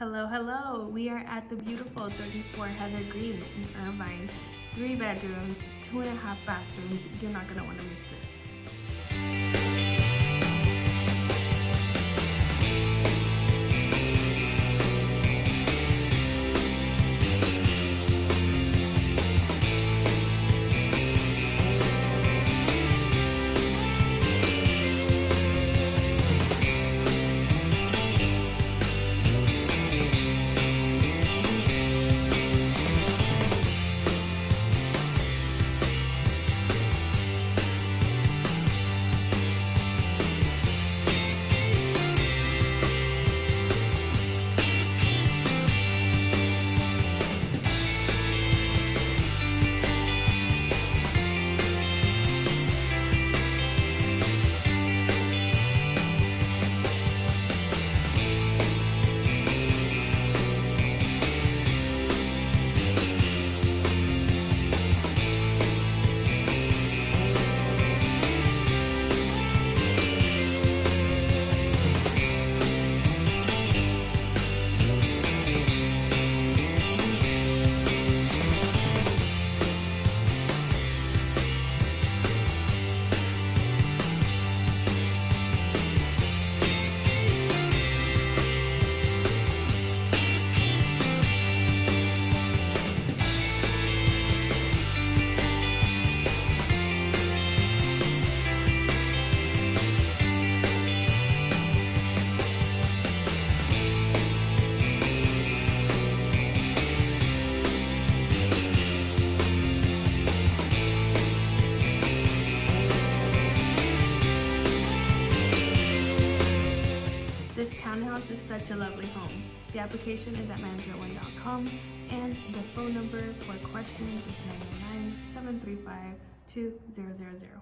Hello, hello. We are at the beautiful 34 Heathergreen in Irvine. 3 bedrooms, 2.5 bathrooms. You're not gonna wanna miss this. This townhouse is such a lovely home. The application is at manager1.com and the phone number for questions is 909-735-2000.